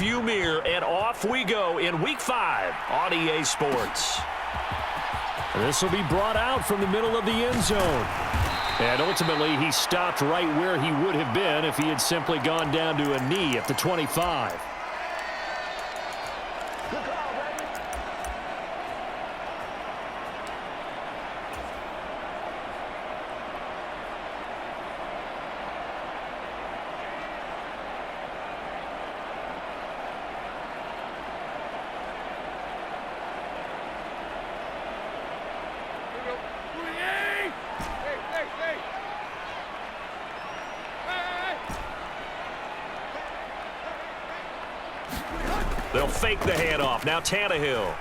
rearview mirror, and off we go in Week 5 on EA Sports. This will be brought out from the middle of the end zone. And ultimately, he stopped right where he would have been if he had simply gone down to a knee at the 25. They'll fake the handoff. Now Tannehill.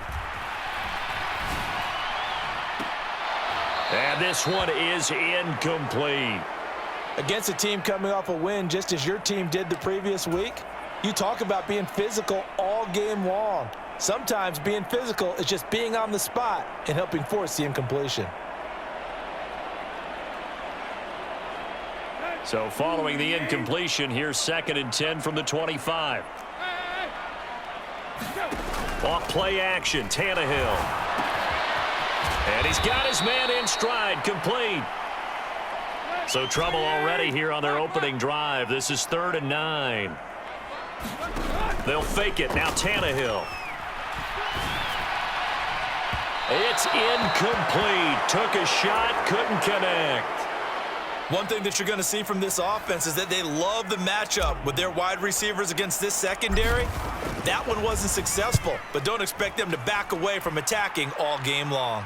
And this one is incomplete. Against a team coming off a win just as your team did the previous week, you talk about being physical all game long. Sometimes being physical is just being on the spot and helping force the incompletion. So following the incompletion, here's 2nd and 10 from the 25. Off play action, Tannehill. And he's got his man in stride, complete. So trouble already here on their opening drive. This is 3rd and 9. They'll fake it. Now Tannehill. It's incomplete. Took a shot, couldn't connect. One thing that you're going to see from this offense is that they love the matchup with their wide receivers against this secondary. That one wasn't successful, but don't expect them to back away from attacking all game long.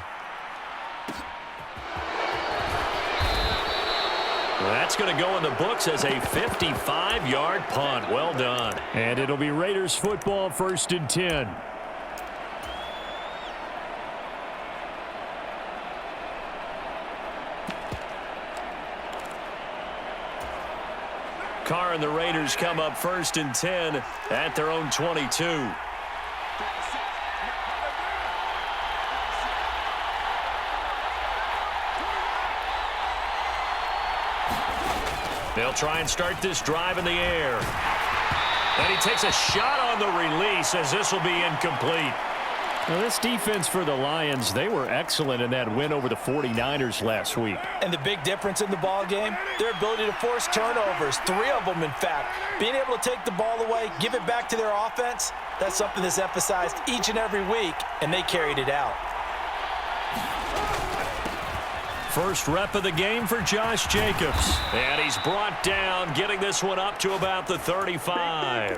That's going to go in the books as a 55-yard punt. Well done. And it'll be Raiders football, 1st and 10. Carr and the Raiders come up 1st and 10 at their own 22. They'll try and start this drive in the air. And he takes a shot on the release as this will be incomplete. Now, this defense for the Lions, they were excellent in that win over the 49ers last week. And the big difference in the ball game, their ability to force turnovers, 3 of them in fact. Being able to take the ball away, give it back to their offense, that's something that's emphasized each and every week, and they carried it out. First rep of the game for Josh Jacobs. And he's brought down, getting this one up to about the 35.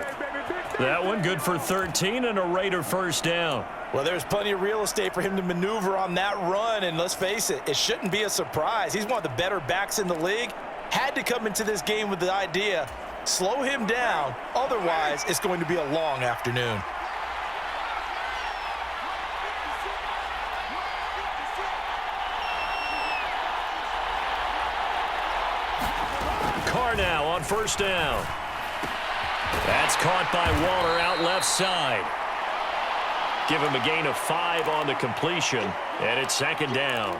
That one good for 13 and a Raider first down. Well, there's plenty of real estate for him to maneuver on that run, and let's face it, it shouldn't be a surprise. He's one of the better backs in the league. Had to come into this game with the idea, slow him down, otherwise it's going to be a long afternoon. Carr now on 1st down. That's caught by Waller out left side. Give him a gain of 5 on the completion, and it's 2nd down.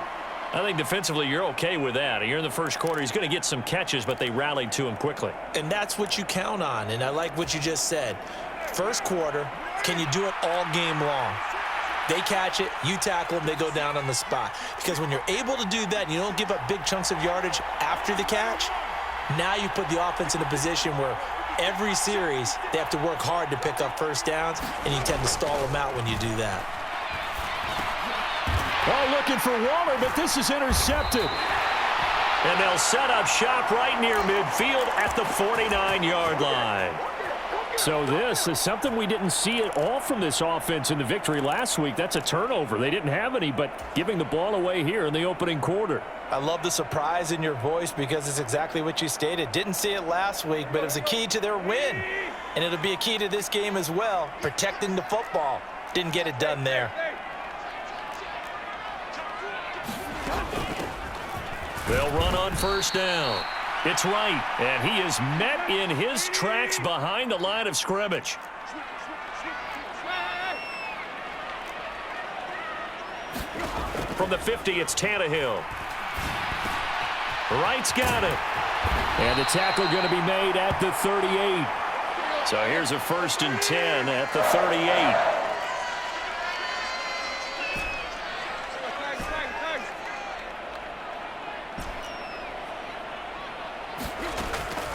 I think defensively you're okay with that. You're in the first quarter. He's going to get some catches, but they rallied to him quickly. And that's what you count on, and I like what you just said. First quarter, can you do it all game long? They catch it, you tackle them, they go down on the spot. Because when you're able to do that and you don't give up big chunks of yardage after the catch, now you put the offense in a position where every series, they have to work hard to pick up first downs, and you tend to stall them out when you do that. Oh, looking for Waller, but this is intercepted. And they'll set up shop right near midfield at the 49-yard line. So this is something we didn't see at all from this offense in the victory last week. That's a turnover. They didn't have any, but giving the ball away here in the opening quarter. I love the surprise in your voice because it's exactly what you stated. Didn't see it last week, but it was a key to their win. And it'll be a key to this game as well, protecting the football. Didn't get it done there. They'll run on 1st down. It's right, and he is met in his tracks behind the line of scrimmage. From the 50, it's Tannehill. Wright's got it. And the tackle going to be made at the 38. So here's a 1st and 10 at the 38.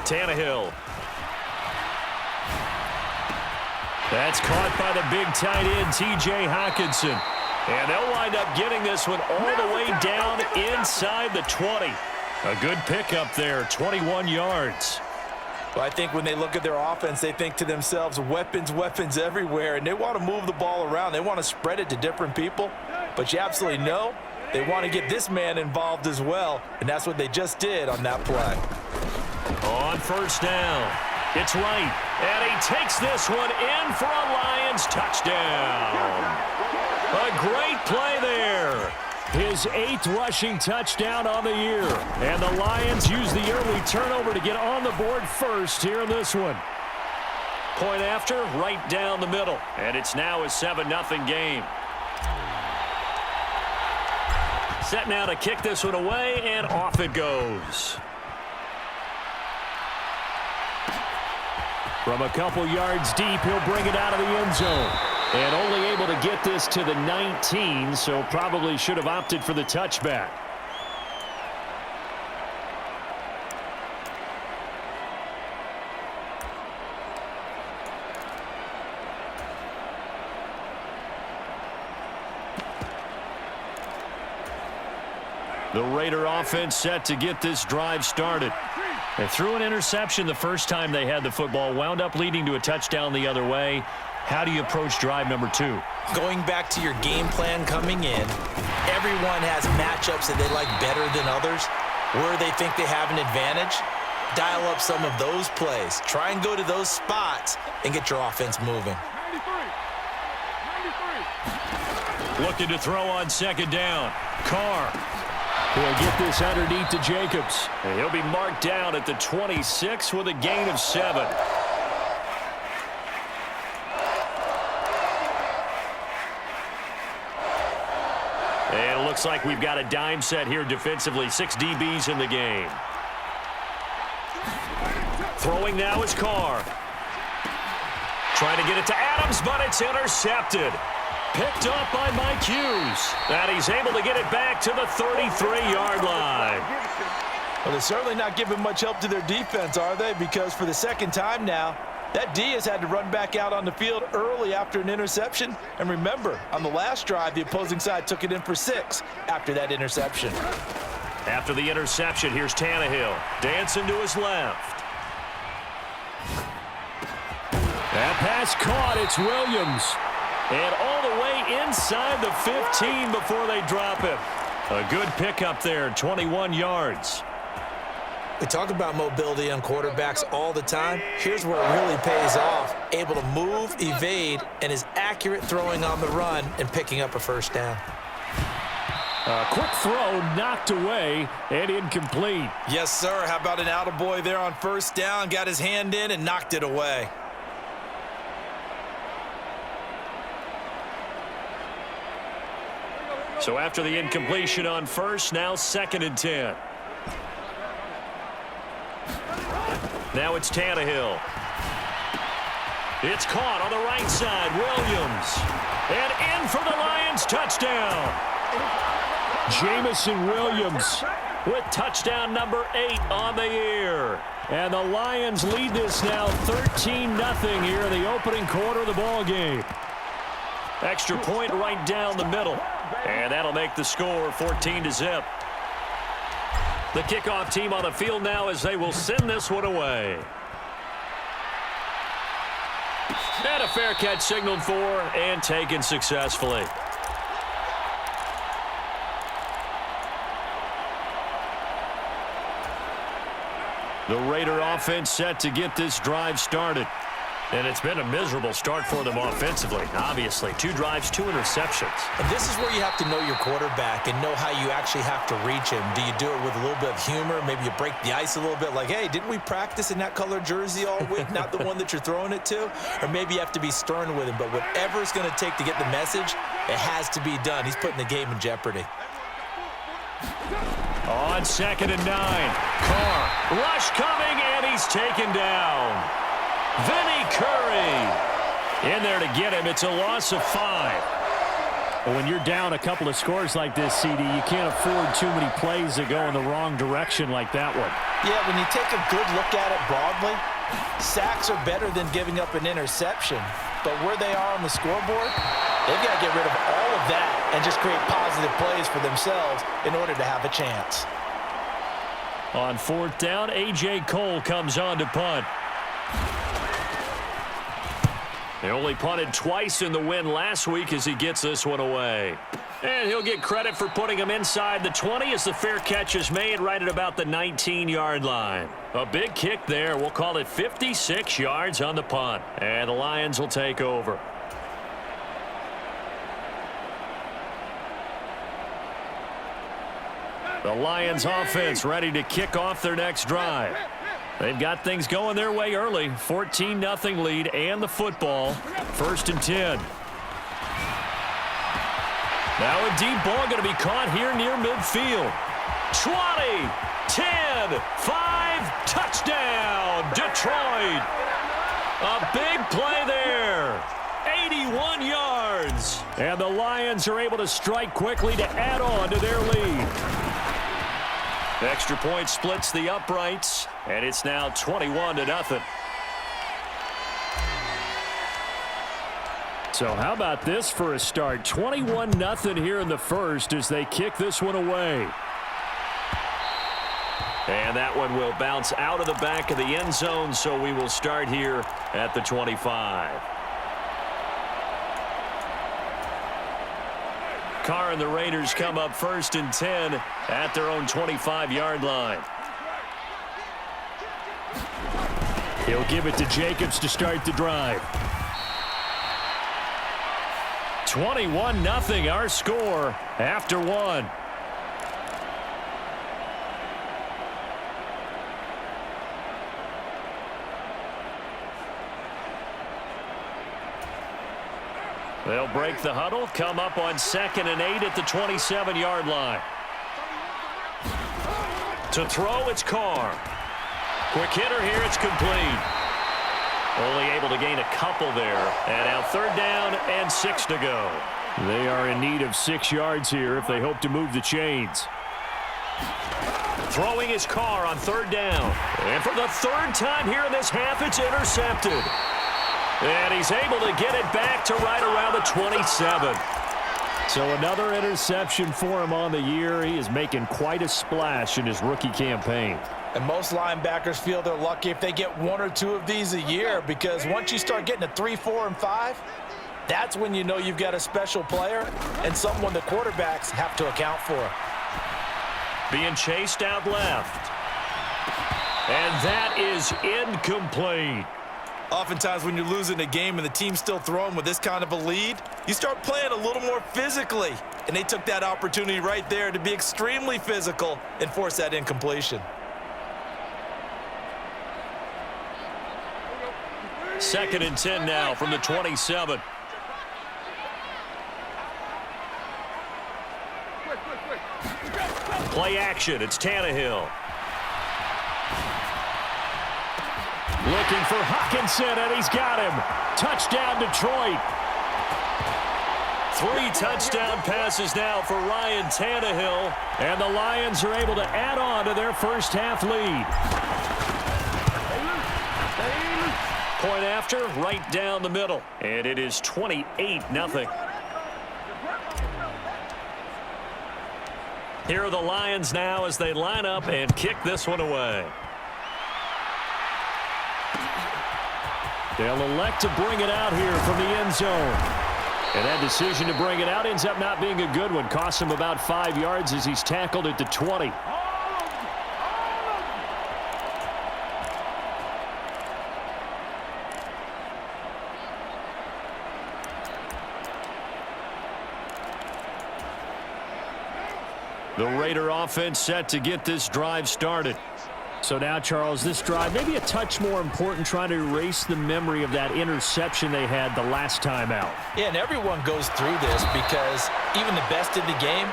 Tannehill. That's caught by the big tight end, T.J. Hockenson. And they'll wind up getting this one all the way down inside the 20. A good pickup there, 21 yards. Well, I think when they look at their offense, they think to themselves, weapons, weapons everywhere, and they want to move the ball around. They want to spread it to different people, but you absolutely know they want to get this man involved as well, and that's what they just did on that play. On 1st down, it's Wright, and he takes this one in for a Lions touchdown. A great play there. His 8th rushing touchdown on the year. And the Lions use the early turnover to get on the board first here in this one. Point after, right down the middle. And it's now a 7-0 game. Set now to kick this one away, and off it goes. From a couple yards deep, he'll bring it out of the end zone. And only able to get this to the 19, so probably should have opted for the touchback. The Raider offense set to get this drive started. They threw an interception the first time they had the football, wound up leading to a touchdown the other way. How do you approach drive number 2? Going back to your game plan coming in, everyone has matchups that they like better than others, where they think they have an advantage. Dial up some of those plays. Try and go to those spots and get your offense moving. Looking to throw on 2nd down. Carr. He'll get this underneath to Jacobs. And he'll be marked down at the 26 with a gain of 7. And it looks like we've got a dime set here defensively. 6 DBs in the game. Throwing now is Carr. Trying to get it to Adams, but it's intercepted. Picked up by Mike Hughes. And he's able to get it back to the 33-yard line. Well, they're certainly not giving much help to their defense, are they? Because for the 2nd time now, that D has had to run back out on the field early after an interception. And remember, on the last drive, the opposing side took it in for 6 after that interception. After the interception, here's Tannehill. Dancing to his left. That pass caught. It's Williams. And all the way inside the 15 before they drop him. A good pickup there, 21 yards. We talk about mobility on quarterbacks all the time. Here's where it really pays off. Able to move, evade, and is accurate throwing on the run and picking up a 1st down. A quick throw knocked away and incomplete. Yes, sir. How about an attaboy there on 1st down? Got his hand in and knocked it away. So after the incompletion on 1st, now 2nd and 10. Now it's Tannehill. It's caught on the right side. Williams. And in for the Lions touchdown. Jamison Williams with touchdown number 8 on the year. And the Lions lead this now 13-0 here in the opening quarter of the ball game. Extra point right down the middle. And that'll make the score 14-0. The kickoff team on the field now as they will send this one away. And a fair catch signaled for and taken successfully. The Raider offense set to get this drive started. And it's been a miserable start for them offensively. Obviously, 2 drives, 2 interceptions. And this is where you have to know your quarterback and know how you actually have to reach him. Do you do it with a little bit of humor? Maybe you break the ice a little bit like, hey, didn't we practice in that color jersey all week? Not the one that you're throwing it to? Or maybe you have to be stern with him. But whatever it's going to take to get the message, it has to be done. He's putting the game in jeopardy. On 2nd and 9. Carr. Rush coming, and he's taken down. Vinny Curry in there to get him. It's a loss of 5. Well, when you're down a couple of scores like this, CD, you can't afford too many plays that go in the wrong direction like that one. Yeah, when you take a good look at it broadly, sacks are better than giving up an interception. But where they are on the scoreboard, they've got to get rid of all of that and just create positive plays for themselves in order to have a chance. On 4th down, A.J. Cole comes on to punt. They only punted twice in the win last week as he gets this one away. And he'll get credit for putting him inside the 20 as the fair catch is made right at about the 19-yard line. A big kick there. We'll call it 56 yards on the punt. And the Lions will take over. The Lions offense ready to kick off their next drive. They've got things going their way early. 14-0 lead and the football. 1st and 10. Now a deep ball going to be caught here near midfield. 20, 10, 5, touchdown, Detroit. A big play there. 81 yards. And the Lions are able to strike quickly to add on to their lead. The extra point splits the uprights, and it's now 21-0. So how about this for a start? 21-0 here in the first as they kick this one away. And that one will bounce out of the back of the end zone, so we will start here at the 25. Carr and the Raiders come up 1st and 10 at their own 25-yard line. He'll give it to Jacobs to start the drive. 21-0 our score after 1. They'll break the huddle, come up on 2nd and 8 at the 27-yard line. To throw, it's Carr. Quick hitter here, it's complete. Only able to gain a couple there. And now 3rd down and 6 to go. They are in need of 6 yards here if they hope to move the chains. Throwing his Carr on 3rd down. And for the 3rd time here in this half, it's intercepted. And he's able to get it back to right around the 27. So another interception for him on the year. He is making quite a splash in his rookie campaign. And most linebackers feel they're lucky if they get 1 or 2 of these a year, because once you start getting to 3, 4, and 5, that's when you know you've got a special player and someone the quarterbacks have to account for. Being chased out left. And that is incomplete. Oftentimes when you're losing a game and the team's still throwing with this kind of a lead, you start playing a little more physically. And they took that opportunity right there to be extremely physical and force that incompletion. 2nd and 10 now from the 27. Play action, it's Tannehill. Looking for Hockenson, and he's got him. Touchdown, Detroit. 3 touchdown passes now for Ryan Tannehill. And the Lions are able to add on to their first half lead. Point after, right down the middle. And it is 28-0. Here are the Lions now as they line up and kick this one away. They'll elect to bring it out here from the end zone. And that decision to bring it out ends up not being a good one. Costs him about 5 yards as he's tackled at the 20. The Raider offense set to get this drive started. So now, Charles, this drive maybe a touch more important, trying to erase the memory of that interception they had the last time out. Yeah, and everyone goes through this because even the best in the game,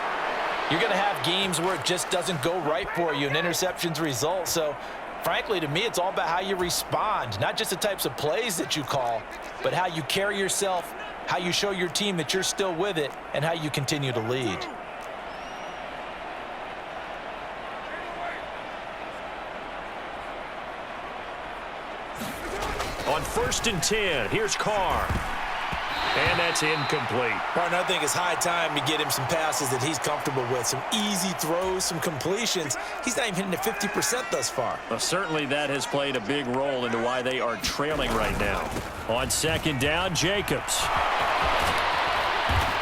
you're going to have games where it just doesn't go right for you, and interceptions result. So Frankly, to me, it's all about how you respond, not just the types of plays that you call, but how you carry yourself, how you show your team that you're still with it, and how you continue to lead. On 1st and 10, here's Carr. And that's incomplete. Partner, I think it's high time to get him some passes that he's comfortable with, some easy throws, some completions. He's not even hitting at 50% thus far. Well, certainly that has played a big role into why they are trailing right now. On 2nd down, Jacobs.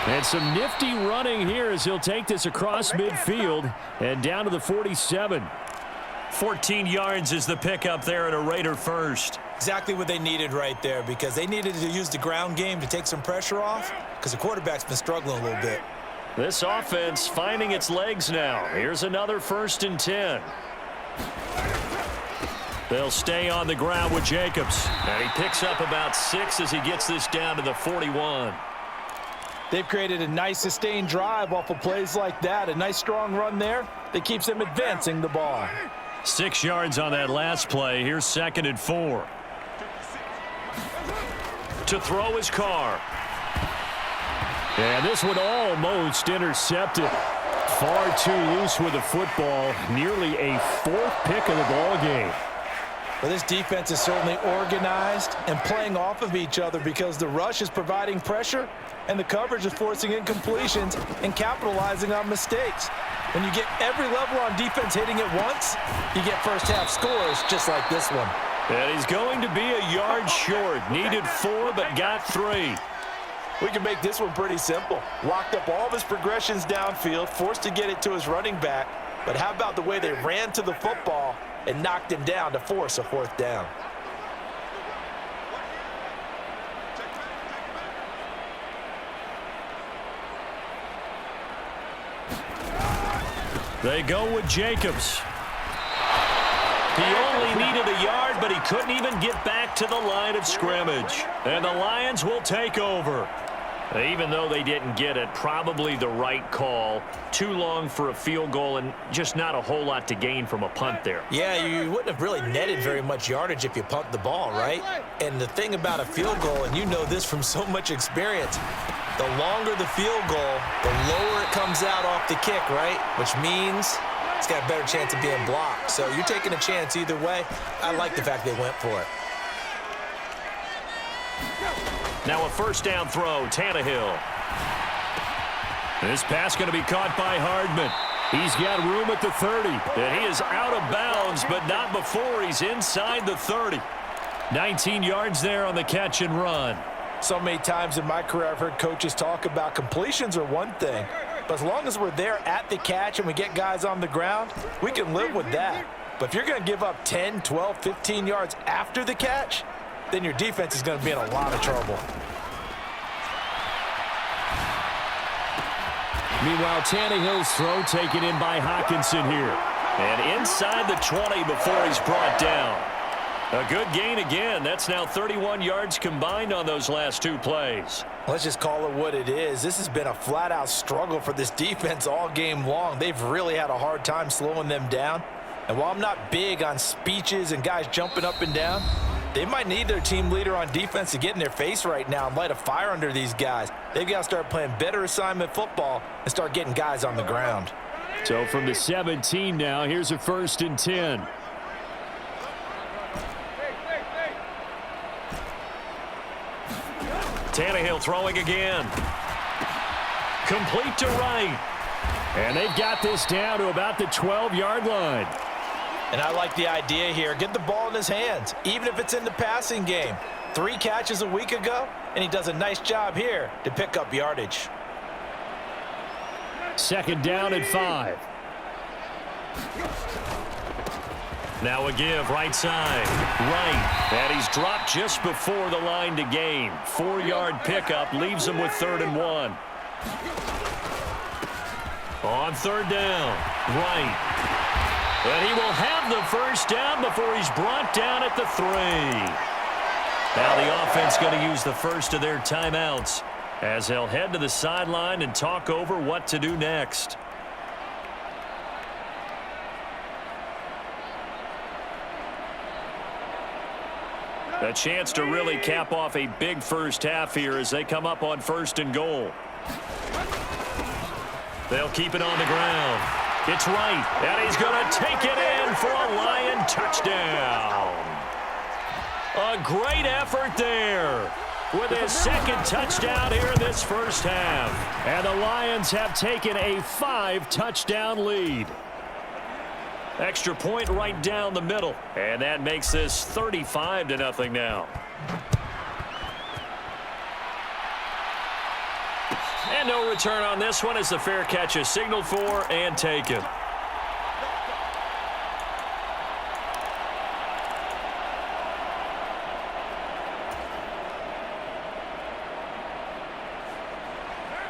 And some nifty running here as he'll take this across midfield and down to the 47. 14 yards is the pickup there at a Raider first. Exactly what they needed right there, because they needed to use the ground game to take some pressure off, because the quarterback's been struggling a little bit. This offense finding its legs now. Here's another 1st and 10. They'll stay on the ground with Jacobs. And he picks up about 6 as he gets this down to the 41. They've created a nice sustained drive off of plays like that. A nice strong run there that keeps them advancing the ball. 6 yards on that last play. Here's 2nd and 4. To throw his Carr. And this one almost intercepted. Far too loose with the football. Nearly a 4th pick of the ball game. Well, this defense is certainly organized and playing off of each other, because the rush is providing pressure and the coverage is forcing incompletions and capitalizing on mistakes. When you get every level on defense hitting at once, you get first half scores just like this one. And he's going to be a yard short. Needed 4, but got 3. We can make this one pretty simple. Locked up all of his progressions downfield, forced to get it to his running back. But how about the way they ran to the football and knocked him down to force a 4th down? They go with Jacobs. He only needed a yard, but he couldn't even get back to the line of scrimmage. And the Lions will take over. Even though they didn't get it, probably the right call. Too long for a field goal and just not a whole lot to gain from a punt there. Yeah, you wouldn't have really netted very much yardage if you punt the ball, right? And the thing about a field goal, and you know this from so much experience, the longer the field goal, the lower it comes out off the kick, right? Which means it's got a better chance of being blocked. So you're taking a chance either way. I like the fact they went for it. Now a 1st down throw, Tannehill. This pass going to be caught by Hardman. He's got room at the 30. And he is out of bounds, but not before he's inside the 30. 19 yards there on the catch and run. So many times in my career I've heard coaches talk about completions are one thing, but as long as we're there at the catch and we get guys on the ground, we can live with that. But if you're going to give up 10, 12, 15 yards after the catch, then your defense is going to be in a lot of trouble. Meanwhile, Tannehill's throw taken in by Hockenson here. And inside the 20 before he's brought down. A good gain again. That's now 31 yards combined on those last 2 plays. Let's just call it what it is. This has been a flat-out struggle for this defense all game long. They've really had a hard time slowing them down. And while I'm not big on speeches and guys jumping up and down, they might need their team leader on defense to get in their face right now and light a fire under these guys. They've got to start playing better assignment football and start getting guys on the ground. So from the 17 now, here's a 1st and 10. Tannehill throwing again. Complete to Wright. And they've got this down to about the 12-yard line. And I like the idea here. Get the ball in his hands, even if it's in the passing game. 3 catches a week ago, and he does a nice job here to pick up yardage. 2nd down and 5. Now a give, right side. Right. And he's dropped just before the line to gain. 4-yard pickup leaves him with 3rd and 1. On 3rd down. Right. And he will have the 1st down before he's brought down at the 3. Now the offense going to use the first of their timeouts as they'll head to the sideline and talk over what to do next. A chance to really cap off a big first half here as they come up on 1st and goal. They'll keep it on the ground. It's Wright, and he's going to take it in for a Lion touchdown. A great effort there with his 2nd touchdown here in this first half. And the Lions have taken a 5-touchdown lead. Extra point right down the middle. And that makes this 35-0 now. And no return on this one as the fair catch is signaled for and taken.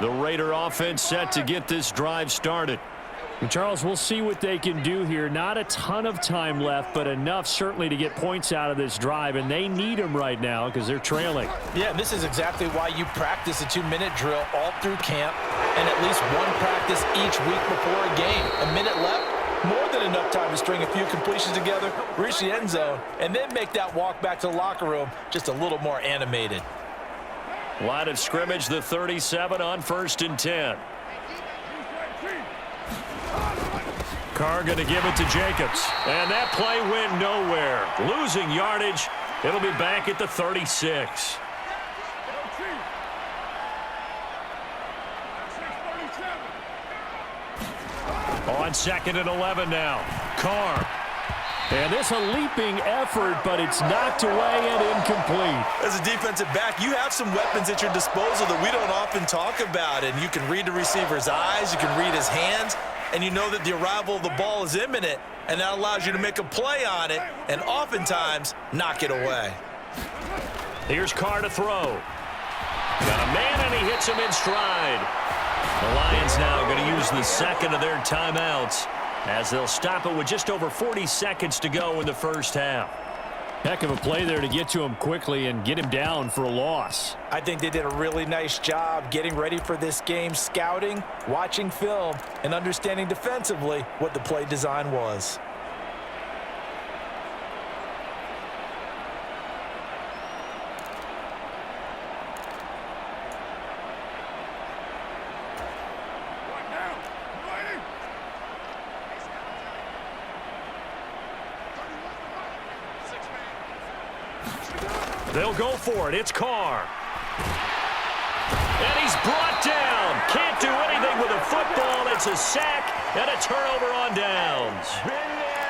The Raider offense set to get this drive started. And Charles, we'll see what they can do here. Not a ton of time left, but enough certainly to get points out of this drive, and they need them right now because they're trailing. Yeah, this is exactly why you practice a 2-minute drill all through camp and at least one practice each week before a game. A minute left, more than enough time to string a few completions together, reach the end zone, and then make that walk back to the locker room just a little more animated. Line of scrimmage, the 37 on 1st and 10. Carr going to give it to Jacobs. And that play went nowhere. Losing yardage. It'll be back at the 36. On 2nd and 11 now. Carr. And this a leaping effort, but it's knocked away and incomplete. As a defensive back, you have some weapons at your disposal that we don't often talk about. And you can read the receiver's eyes, you can read his hands, and you know that the arrival of the ball is imminent, and that allows you to make a play on it and oftentimes knock it away. Here's Carr to throw. Got a man, and he hits him in stride. The Lions now going to use the 2nd of their timeouts as they'll stop it with just over 40 seconds to go in the first half. Heck of a play there to get to him quickly and get him down for a loss. I think they did a really nice job getting ready for this game, scouting, watching film, and understanding defensively what the play design was. They'll go for it. It's Carr. And he's brought down. Can't do anything with a football. It's a sack and a turnover on downs.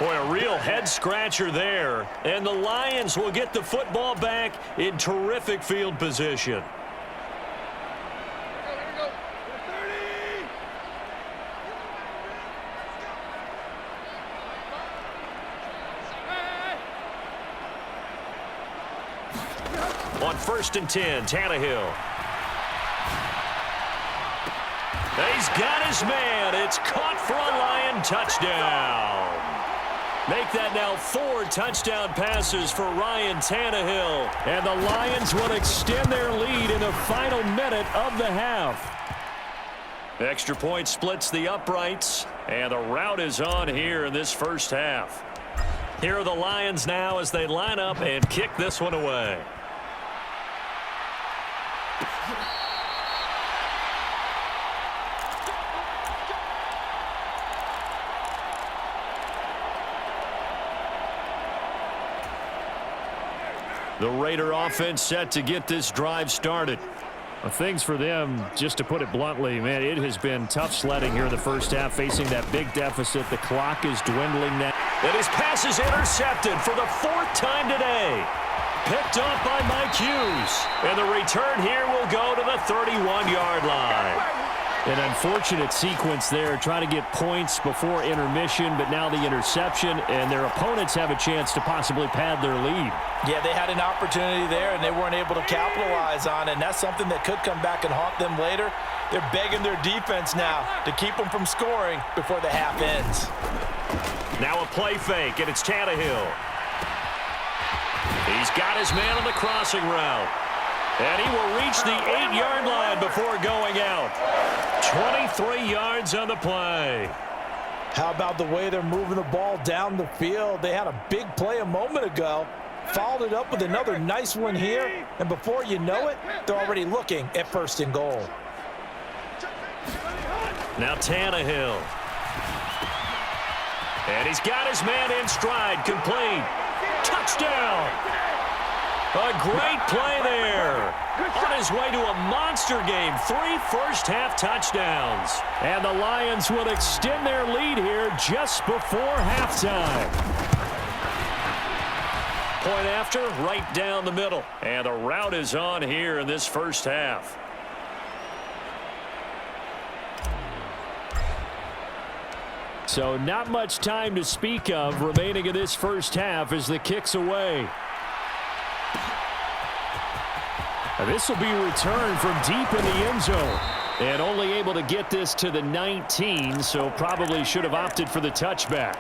Boy, a real head-scratcher there. And the Lions will get the football back in terrific field position. On 1st and 10, Tannehill. He's got his man. It's caught for a Lion touchdown. Make that now 4 touchdown passes for Ryan Tannehill. And the Lions will extend their lead in the final minute of the half. Extra point splits the uprights. And the rout is on here in this first half. Here are the Lions now as they line up and kick this one away. The Raider offense set to get this drive started. Well, things for them, just to put it bluntly, man, it has been tough sledding here in the first half, facing that big deficit. The clock is dwindling now. And his pass is intercepted for the 4th time today. Picked off by Mike Hughes. And the return here will go to the 31-yard line. An unfortunate sequence there, trying to get points before intermission, but now the interception, and their opponents have a chance to possibly pad their lead. Yeah, they had an opportunity there, and they weren't able to capitalize on it, and that's something that could come back and haunt them later. They're begging their defense now to keep them from scoring before the half ends. Now a play fake, and it's Tannehill. He's got his man on the crossing route. And he will reach the 8-yard line before going out. 23 yards on the play. How about the way they're moving the ball down the field? They had a big play a moment ago. followed it up with another nice one here, and before you know it, they're already looking at 1st and goal. Now Tannehill. And he's got his man in stride, complete. Touchdown! A great play there. On his way to a monster game, 3 first-half touchdowns. And the Lions will extend their lead here just before halftime. Point after, right down the middle. And the route is on here in this first half. So not much time to speak of remaining in this first half as the kick's away. This will be returned from deep in the end zone. And only able to get this to the 19, so probably should have opted for the touchback.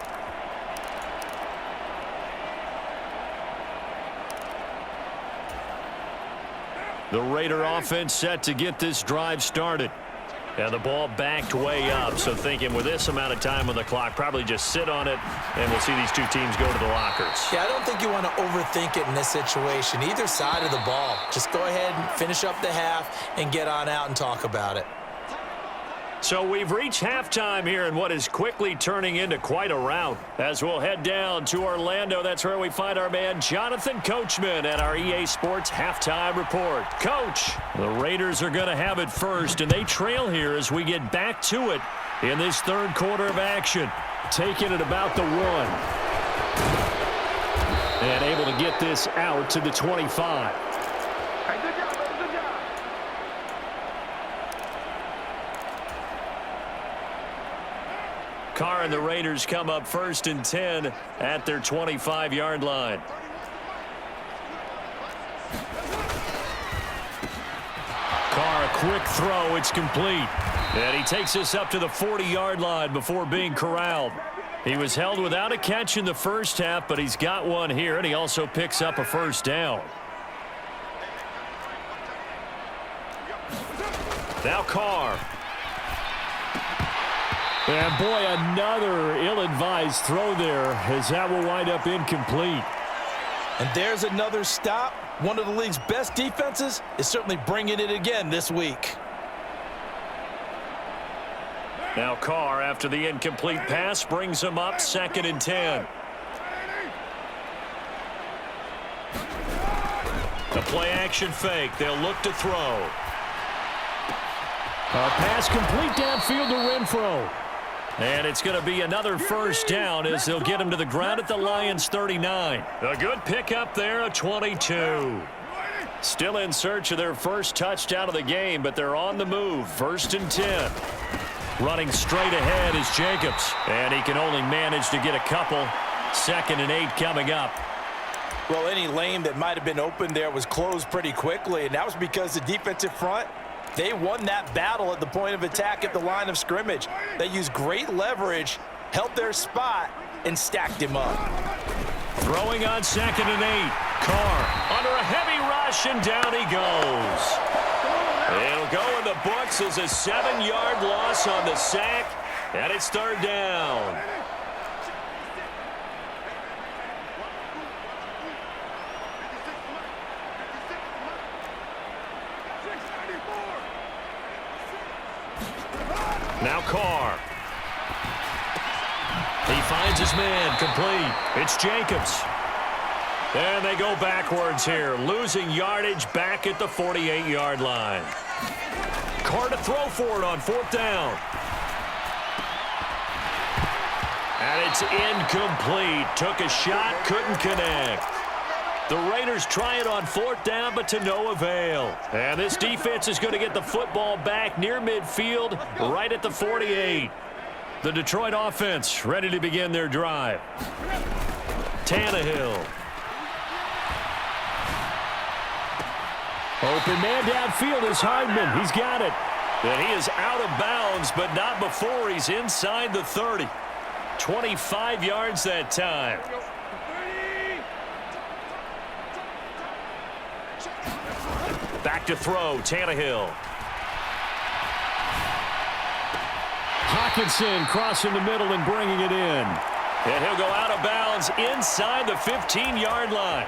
The Raider offense set to get this drive started. And the ball backed way up, so thinking with this amount of time on the clock, probably just sit on it, and we'll see these two teams go to the lockers. Yeah, I don't think you want to overthink it in this situation. Either side of the ball. Just go ahead and finish up the half and get on out and talk about it. So we've reached halftime here in what is quickly turning into quite a rout. As we'll head down to Orlando, that's where we find our man Jonathan Coachman at our EA Sports Halftime Report. Coach, the Raiders are going to have it first, and they trail here as we get back to it in this third quarter of action. Taking it about the 1. And able to get this out to the 25. Carr and the Raiders come up 1st and 10 at their 25-yard line. Carr, a quick throw. It's complete. And he takes us up to the 40-yard line before being corralled. He was held without a catch in the first half, but he's got one here, and he also picks up a first down. Now Carr. And, boy, another ill-advised throw there as that will wind up incomplete. And there's another stop. One of the league's best defenses is certainly bringing it again this week. Now Carr, after the incomplete pass, brings him up 2nd and 10. The play-action fake. They'll look to throw. A pass complete downfield to Renfro. And it's going to be another first down as they'll get him to the ground at the Lions' 39. A good pickup there, a 22. Still in search of their first touchdown of the game, but they're on the move. 1st and 10. Running straight ahead is Jacobs. And he can only manage to get a couple. 2nd and 8 coming up. Well, any lane that might have been open there was closed pretty quickly, and that was because the defensive front, they won that battle at the point of attack at the line of scrimmage. They used great leverage, held their spot, and stacked him up. Throwing on 2nd and 8. Carr under a heavy rush, and down he goes. It'll go in the books as a 7-yard loss on the sack, and it's 3rd down. Now Carr. He finds his man, complete. It's Jacobs. And they go backwards here, losing yardage back at the 48-yard line. Carr to throw for it on 4th down. And it's incomplete. Took a shot, couldn't connect. The Raiders try it on 4th down, but to no avail. And this defense is going to get the football back near midfield, right at the 48. The Detroit offense ready to begin their drive. Tannehill. Open man downfield is Hardman. He's got it. And he is out of bounds, but not before he's inside the 30. 25 yards that time. Back to throw, Tannehill. Hawkinson crossing the middle and bringing it in. And he'll go out of bounds inside the 15-yard line.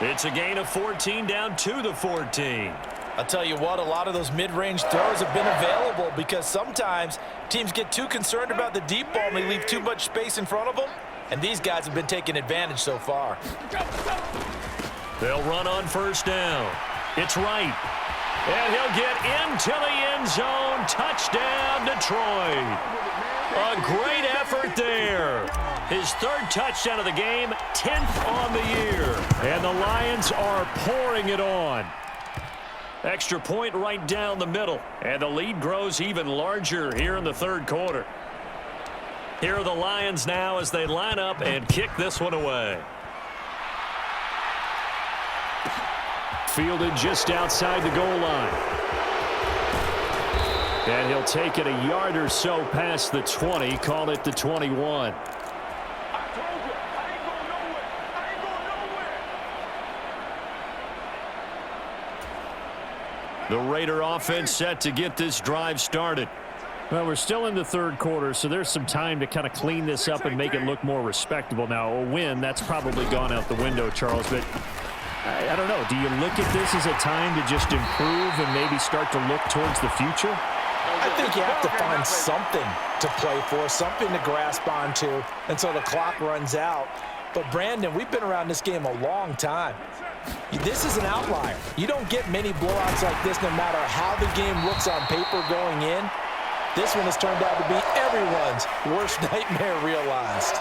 It's a gain of 14 down to the 14. I'll tell you what, a lot of those mid-range throws have been available because sometimes teams get too concerned about the deep ball and they leave too much space in front of them, and these guys have been taking advantage so far. They'll run on first down. It's Wright. And he'll get into the end zone. Touchdown, Detroit. A great effort there. His third touchdown of the game, 10th on the year. And the Lions are pouring it on. Extra point right down the middle. And the lead grows even larger here in the third quarter. Here are the Lions now as they line up and kick this one away. Fielded just outside the goal line. And he'll take it a yard or so past the 20, call it the 21. The Raider offense set to get this drive started. Well, we're still in the third quarter, so there's some time to kind of clean this up and make it look more respectable. Now, a win, that's probably gone out the window, Charles, but I don't know. Do you look at this as a time to just improve and maybe start to look towards the future? I think you have to find something to play for, something to grasp onto until the clock runs out. But, Brandon, we've been around this game a long time. This is an outlier. You don't get many blowouts like this no matter how the game looks on paper going in. This one has turned out to be everyone's worst nightmare realized.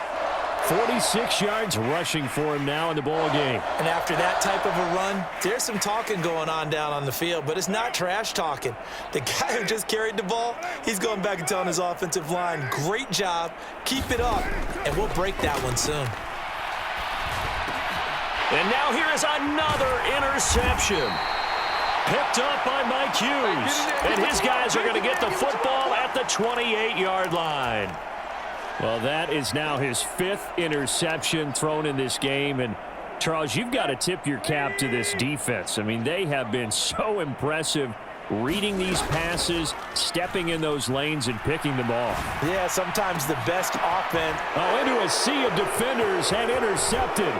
46 yards rushing for him now in the ball game. And after that type of a run, there's some talking going on down on the field, but it's not trash talking. The guy who just carried the ball, he's going back and telling his offensive line, great job, keep it up, and we'll break that one soon. And now here is another interception. Picked up by Mike Hughes. And his guys are going to get the football at the 28-yard line. Well, that is now his 5th interception thrown in this game. And, Charles, you've got to tip your cap to this defense. I mean, they have been so impressive reading these passes, stepping in those lanes, and picking them off. Yeah, sometimes the best offense. Oh, into a sea of defenders and intercepted.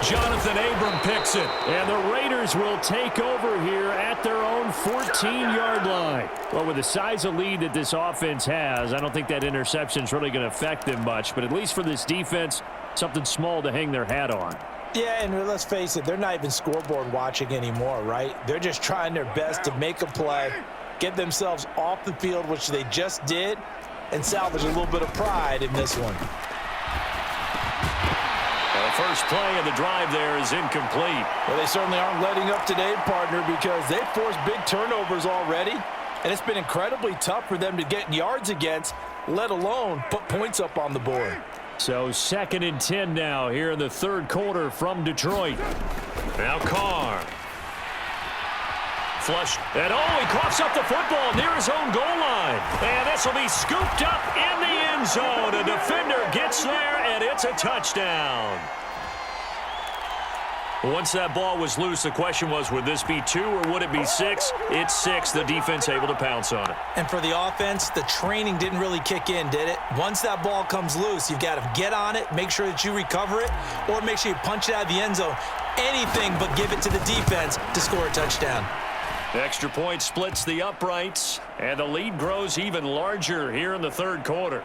Jonathan Abram picks it. And the Raiders will take over here at their own 14-yard line. Well, with the size of lead that this offense has, I don't think that interception is really going to affect them much. But at least for this defense, something small to hang their hat on. Yeah, and let's face it, they're not even scoreboard watching anymore, right? They're just trying their best to make a play, get themselves off the field, which they just did, and salvage a little bit of pride in this one. The first play of the drive there is incomplete. Well, they certainly aren't letting up today, partner, because they've forced big turnovers already, and it's been incredibly tough for them to get yards against, let alone put points up on the board. So 2nd and 10 now here in the third quarter from Detroit. Now Carr. Flush. And he coughs up the football near his own goal line. And this will be scooped up in the end zone. A defender gets there, and it's a touchdown. Once that ball was loose, the question was, would this be 2 or would it be 6? It's 6. The defense able to pounce on it. And for the offense, the training didn't really kick in, did it? Once that ball comes loose, you've got to get on it, make sure that you recover it, or make sure you punch it out of the end zone. Anything but give it to the defense to score a touchdown. Extra point splits the uprights, and the lead grows even larger here in the third quarter.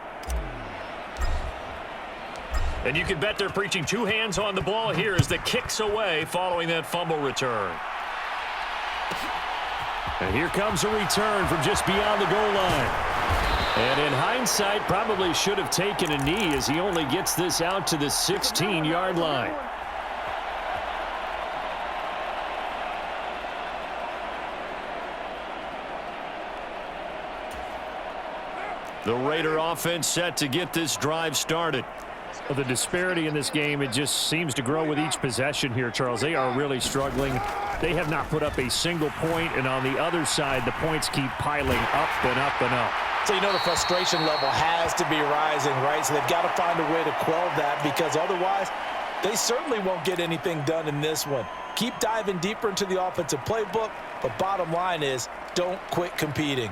And you can bet they're preaching 2 hands on the ball here as the kick's away following that fumble return. And here comes a return from just beyond the goal line. And in hindsight, probably should have taken a knee as he only gets this out to the 16-yard line. The Raider offense set to get this drive started. Well, the disparity in this game, it just seems to grow with each possession here, Charles. They are really struggling. They have not put up a single point, and on the other side, the points keep piling up and up and up. So you know the frustration level has to be rising, right? So they've got to find a way to quell that, because otherwise they certainly won't get anything done in this one. Keep diving deeper into the offensive playbook, but bottom line is don't quit competing.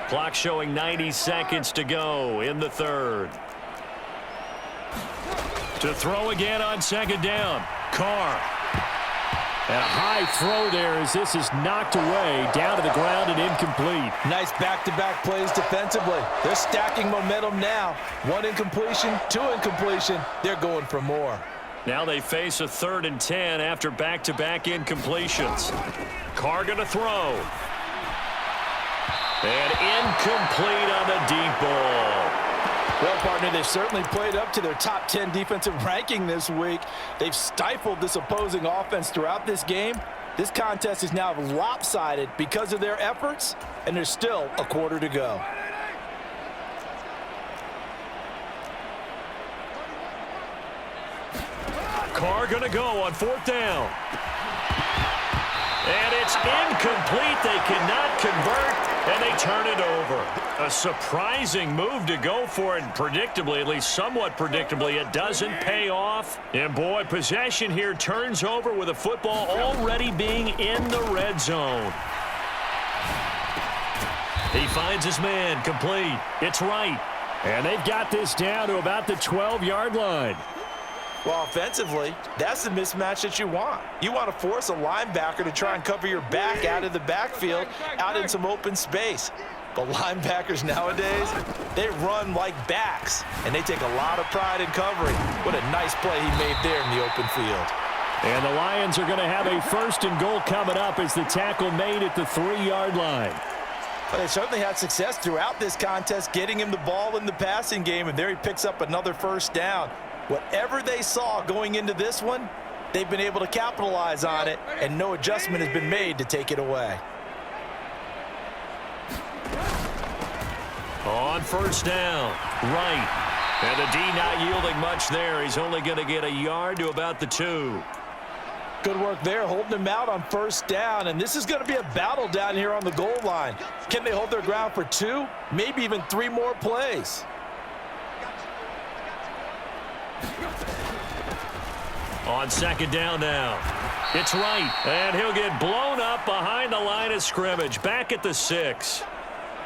Clock showing 90 seconds to go in the third. To throw again on second down. Carr. And a high throw there as this is knocked away, down to the ground and incomplete. Nice back-to-back plays defensively. They're stacking momentum now. 1 incompletion, 2 incompletion. They're going for more. Now they face a 3rd and 10 after back-to-back incompletions. Carr going to throw. And incomplete on the deep ball. Well, partner, they've certainly played up to their top 10 defensive ranking this week. They've stifled this opposing offense throughout this game. This contest is now lopsided because of their efforts, and there's still a quarter to go. Carr going to go on 4th down. And it's incomplete. They cannot convert, and they turn it over. A surprising move to go for it, and predictably, at least somewhat predictably, it doesn't pay off. And boy, possession here turns over with the football already being in the red zone. He finds his man, complete. It's right. And they've got this down to about the 12-yard line. Well, offensively, that's the mismatch that you want. You want to force a linebacker to try and cover your back out of the backfield, out in some open space. But linebackers nowadays, they run like backs, and they take a lot of pride in covering. What a nice play he made there in the open field. And the Lions are going to have a 1st and goal coming up as the tackle made at the 3-yard line. But they certainly had success throughout this contest, getting him the ball in the passing game, and there he picks up another 1st down. Whatever they saw going into this one, they've been able to capitalize on it, and no adjustment has been made to take it away. On 1st down, right. And the D not yielding much there. He's only going to get a yard to about the 2. Good work there, holding him out on 1st down, and this is going to be a battle down here on the goal line. Can they hold their ground for 2, maybe even 3 more plays? On 2nd down now. It's right, and he'll get blown up behind the line of scrimmage, back at the 6.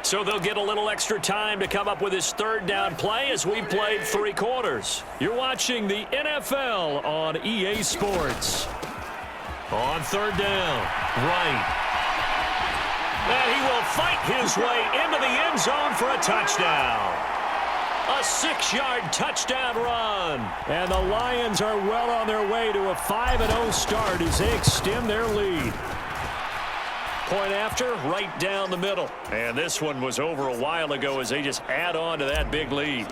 So they'll get a little extra time to come up with his 3rd down play as we've played 3 quarters. You're watching the NFL on EA Sports. On 3rd down, right. And he will fight his way into the end zone for a touchdown. A 6-yard touchdown run. And the Lions are well on their way to a 5-0 start as they extend their lead. Point after, right down the middle. And this one was over a while ago as they just add on to that big lead.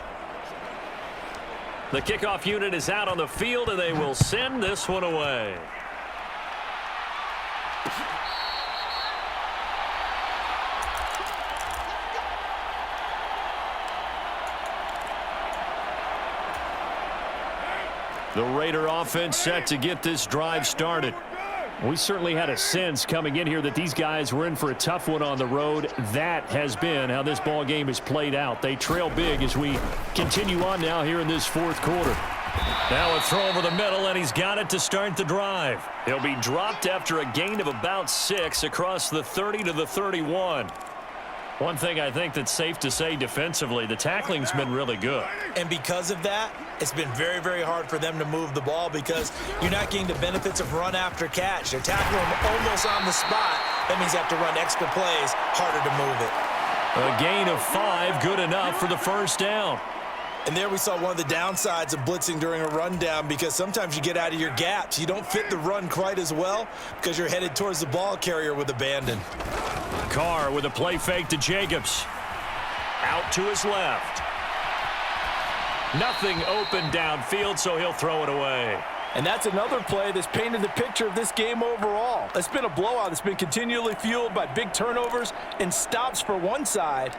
The kickoff unit is out on the field, and they will send this one away. The Raider offense set to get this drive started. We certainly had a sense coming in here that these guys were in for a tough one on the road. That has been how this ball game has played out. They trail big as we continue on now here in this 4th quarter. Now a throw over the middle, and he's got it to start the drive. He'll be dropped after a gain of about 6 across the 30 to the 31. One thing I think that's safe to say defensively, the tackling's been really good. And because of that, it's been very, very hard for them to move the ball because you're not getting the benefits of run after catch. They're tackling them almost on the spot. That means they have to run extra plays, harder to move it. A gain of 5, good enough for the 1st down. And there we saw one of the downsides of blitzing during a rundown because sometimes you get out of your gaps. You don't fit the run quite as well because you're headed towards the ball carrier with abandon. Carr with a play fake to Jacobs. Out to his left. Nothing open downfield, so he'll throw it away. And that's another play that's painted the picture of this game overall. It's been a blowout. It's been continually fueled by big turnovers and stops for one side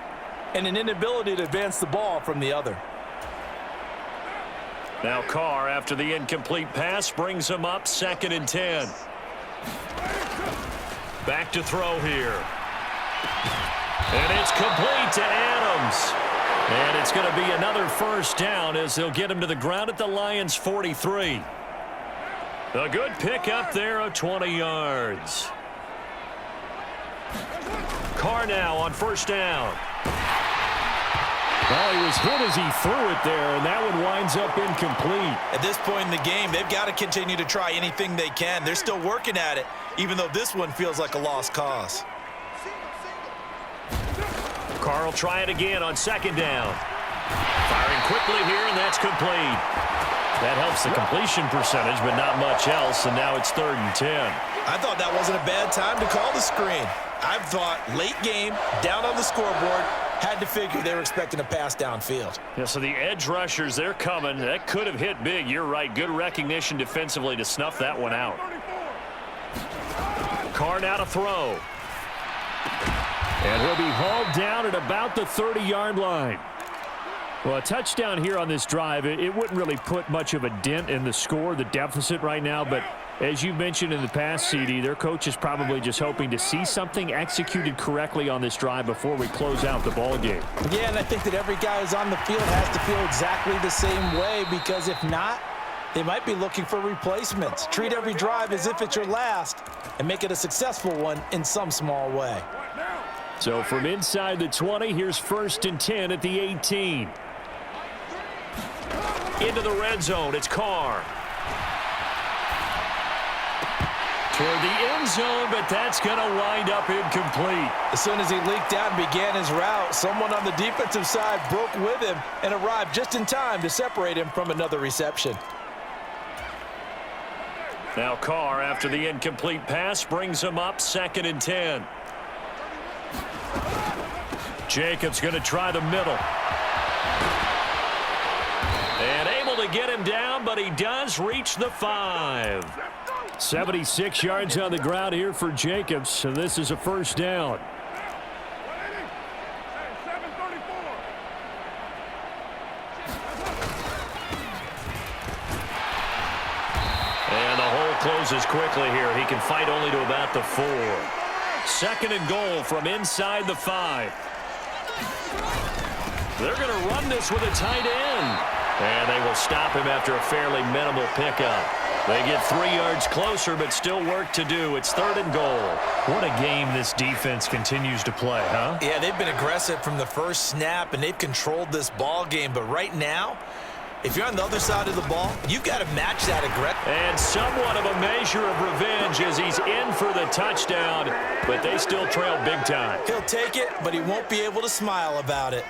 and an inability to advance the ball from the other. Now Carr, after the incomplete pass, brings him up 2nd and 10. Back to throw here. And it's complete to Adams. And it's going to be another 1st down as they'll get him to the ground at the Lions' 43. A good pick up there of 20 yards. Carr now on 1st down. Well, he was hit as he threw it there, and that one winds up incomplete. At this point in the game, they've got to continue to try anything they can. They're still working at it, even though this one feels like a lost cause. Carr will try it again on second down. Firing quickly here, and that's complete. That helps the completion percentage, but not much else, and now it's 3rd and 10. I thought that wasn't a bad time to call the screen. I thought late game, down on the scoreboard, had to figure they were expecting a pass downfield. Yeah, so the edge rushers, they're coming. That could have hit big. You're right. Good recognition defensively to snuff that one out. Carr now to throw. And he'll be hauled down at about the 30-yard line. Well, a touchdown here on this drive, it wouldn't really put much of a dent in the score, the deficit right now, but as you mentioned in the past, CD, their coach is probably just hoping to see something executed correctly on this drive before we close out the ball game. Yeah, and I think that every guy who's on the field has to feel exactly the same way, because if not, they might be looking for replacements. Treat every drive as if it's your last and make it a successful one in some small way. So from inside the 20, here's 1st and 10 at the 18. Into the red zone, it's Carr. Toward the end zone, but that's going to wind up incomplete. As soon as he leaked out and began his route, someone on the defensive side broke with him and arrived just in time to separate him from another reception. Now Carr, after the incomplete pass, brings him up 2nd and 10. Jacobs going to try the middle. And able to get him down, but he does reach the 5. 76 yards on the ground here for Jacobs, so this is a 1st down. And the hole closes quickly here. He can fight only to about the 4. 2nd and goal from inside the 5. They're going to run this with a tight end. And they will stop him after a fairly minimal pickup. They get 3 yards closer, but still work to do. It's 3rd and goal. What a game this defense continues to play, huh? Yeah, they've been aggressive from the first snap, and they've controlled this ball game. But right now, if you're on the other side of the ball, you've got to match that aggression. And somewhat of a measure of revenge as he's in for the touchdown, but they still trail big time. He'll take it, but he won't be able to smile about it.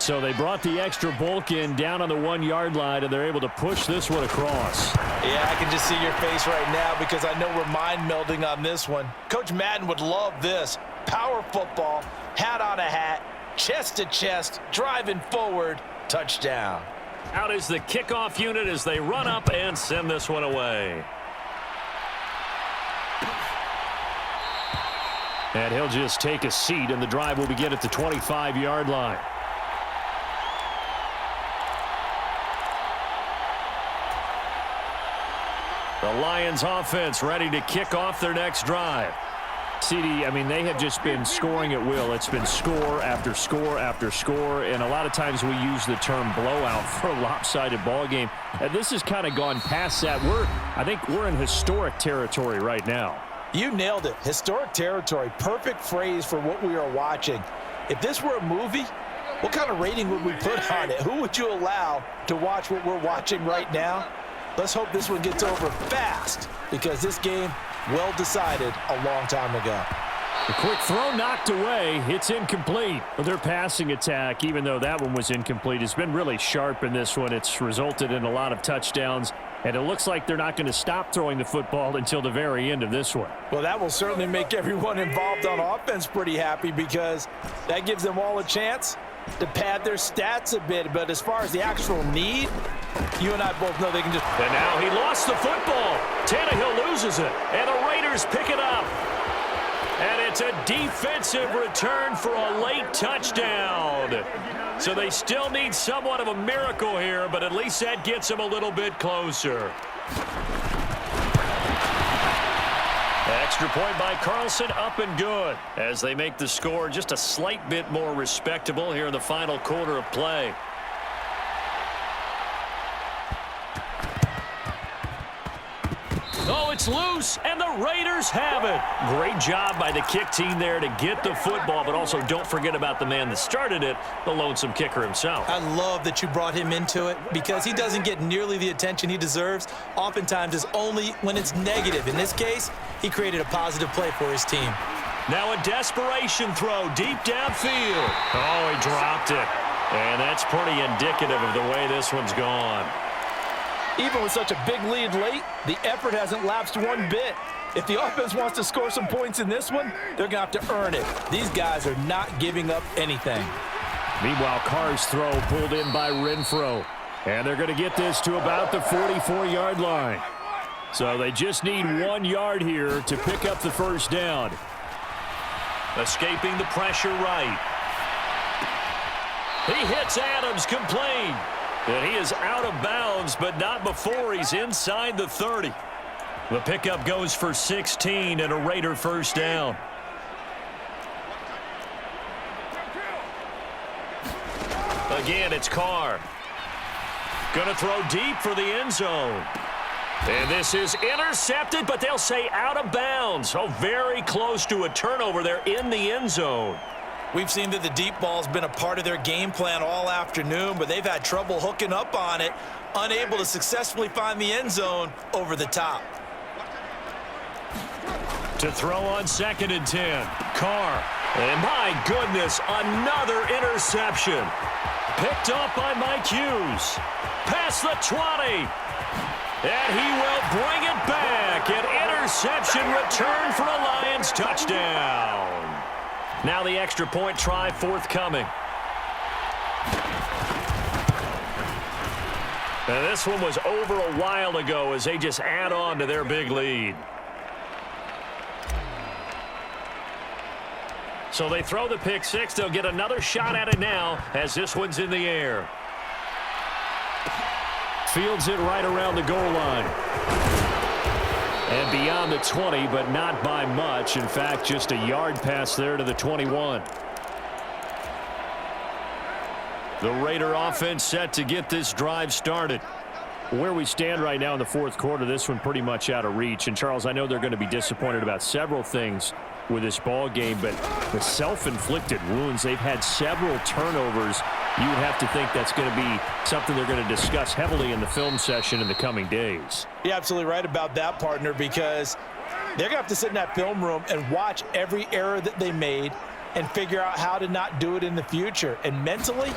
So they brought the extra bulk in down on the 1-yard line, and they're able to push this one across. Yeah, I can just see your face right now because I know we're mind melding on this one. Coach Madden would love this. Power football, hat on a hat, chest to chest, driving forward, touchdown. Out is the kickoff unit as they run up and send this one away. And he'll just take a seat, and the drive will begin at the 25-yard line. The Lions offense ready to kick off their next drive. CD, I mean, they have just been scoring at will. It's been score after score after score, and a lot of times we use the term blowout for a lopsided ball game. And this has kind of gone past that. I think we're in historic territory right now. You nailed it. Historic territory. Perfect phrase for what we are watching. If this were a movie, what kind of rating would we put on it? Who would you allow to watch what we're watching right now? Let's hope this one gets over fast, because this game, well decided a long time ago. The quick throw knocked away. It's incomplete. But their passing attack, even though that one was incomplete, has been really sharp in this one. It's resulted in a lot of touchdowns, and it looks like they're not going to stop throwing the football until the very end of this one. Well, that will certainly make everyone involved on offense pretty happy, because that gives them all a chance to pad their stats a bit. But as far as the actual need, you and I both know they can just... And now he lost the football. Tannehill loses it, and the Raiders pick it up. And it's a defensive return for a late touchdown. So they still need somewhat of a miracle here, but at least that gets them a little bit closer. Extra point by Carlson, up and good, as they make the score just a slight bit more respectable here in the final quarter of play. Oh, it's loose, and the Raiders have it. Great job by the kick team there to get the football, but also don't forget about the man that started it, the lonesome kicker himself. I love that you brought him into it because he doesn't get nearly the attention he deserves. Oftentimes, it's only when it's negative. In this case, he created a positive play for his team. Now a desperation throw deep downfield. Oh, he dropped it. And that's pretty indicative of the way this one's gone. Even with such a big lead late, the effort hasn't lapsed one bit. If the offense wants to score some points in this one, they're going to have to earn it. These guys are not giving up anything. Meanwhile, Carr's throw pulled in by Renfro. And they're going to get this to about the 44-yard line. So they just need 1 yard here to pick up the first down. Escaping the pressure right. He hits Adams complete. And he is out of bounds, but not before he's inside the 30. The pickup goes for 16 and a Raider first down. Again, it's Carr. Going to throw deep for the end zone. And this is intercepted, but they'll say out of bounds. Oh, very close to a turnover there in the end zone. We've seen that the deep ball's been a part of their game plan all afternoon, but they've had trouble hooking up on it, unable to successfully find the end zone over the top. To throw on 2nd and 10. Carr. And my goodness, another interception. Picked up by Mike Hughes. Past the 20. And he will bring it back. An interception return for a Lions touchdown. Now the extra point try forthcoming. And this one was over a while ago as they just add on to their big lead. So they throw the pick six. They'll get another shot at it now as this one's in the air. Fields it right around the goal line. And beyond the 20, but not by much. In fact, just a yard pass there to the 21. The Raider offense set to get this drive started. Where we stand right now in the fourth quarter, this one pretty much out of reach. And, Charles, I know they're going to be disappointed about several things with this ball game, but the self-inflicted wounds, they've had several turnovers. You would have to think that's going to be something they're going to discuss heavily in the film session in the coming days. You're absolutely right about that, partner, because they're going to have to sit in that film room and watch every error that they made and figure out how to not do it in the future. And mentally,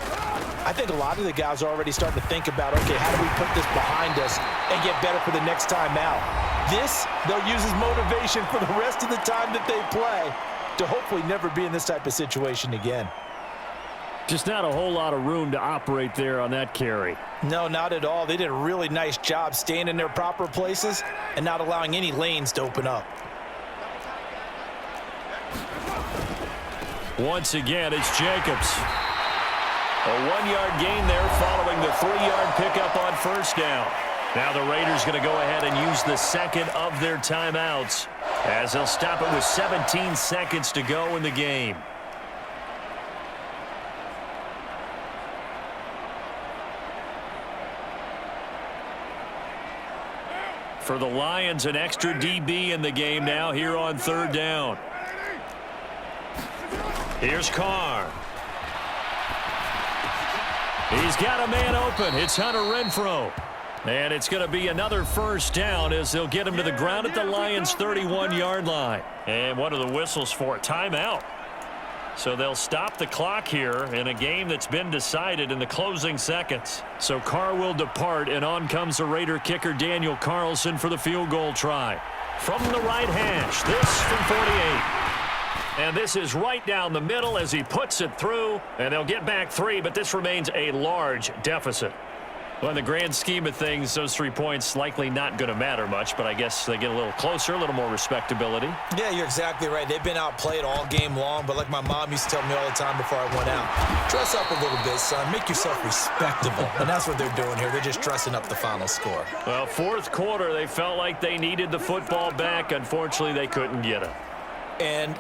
I think a lot of the guys are already starting to think about, okay, how do we put this behind us and get better for the next time out? This, they'll use as motivation for the rest of the time that they play to hopefully never be in this type of situation again. Just not a whole lot of room to operate there on that carry. No, not at all. They did a really nice job staying in their proper places and not allowing any lanes to open up. Once again, it's Jacobs. A 1-yard gain there following the 3-yard pickup on first down. Now the Raiders going to go ahead and use the second of their timeouts as they'll stop it with 17 seconds to go in the game. For the Lions, an extra DB in the game now here on third down. Here's Carr. He's got a man open. It's Hunter Renfro. And it's going to be another first down as they'll get him to the ground at the Lions' 31-yard line. And what are the whistles for? Timeout. So they'll stop the clock here in a game that's been decided in the closing seconds. So Carr will depart, and on comes the Raider kicker Daniel Carlson for the field goal try. From the right hash, this from 48. And this is right down the middle as he puts it through, and they'll get back 3, but this remains a large deficit. Well, in the grand scheme of things, those 3 points likely not going to matter much, but I guess they get a little closer, a little more respectability. Yeah, you're exactly right. They've been outplayed all game long, but like my mom used to tell me all the time before I went out, dress up a little bit, son. Make yourself respectable. And that's what they're doing here. They're just dressing up the final score. Well, fourth quarter, they felt like they needed the football back. Unfortunately, they couldn't get it. And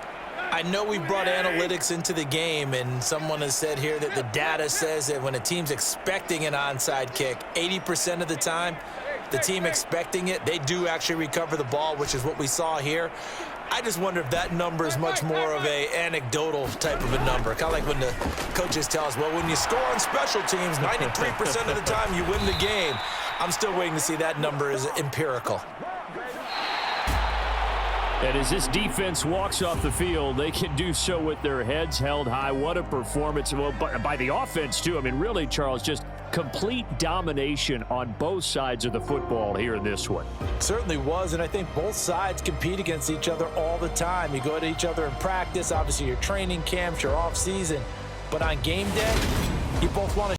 I know we brought analytics into the game, and someone has said here that the data says that when a team's expecting an onside kick, 80% of the time, the team expecting it, they do actually recover the ball, which is what we saw here. I just wonder if that number is much more of a anecdotal type of a number. Kind of like when the coaches tell us, well, when you score on special teams, 93% of the time you win the game. I'm still waiting to see that number is empirical. And as this defense walks off the field, they can do so with their heads held high. What a performance. Well, by the offense, too. I mean, really, Charles, just complete domination on both sides of the football here in this one. Certainly was, and I think both sides compete against each other all the time. You go to each other in practice, obviously your training camps, your off season, but on game day, you both want to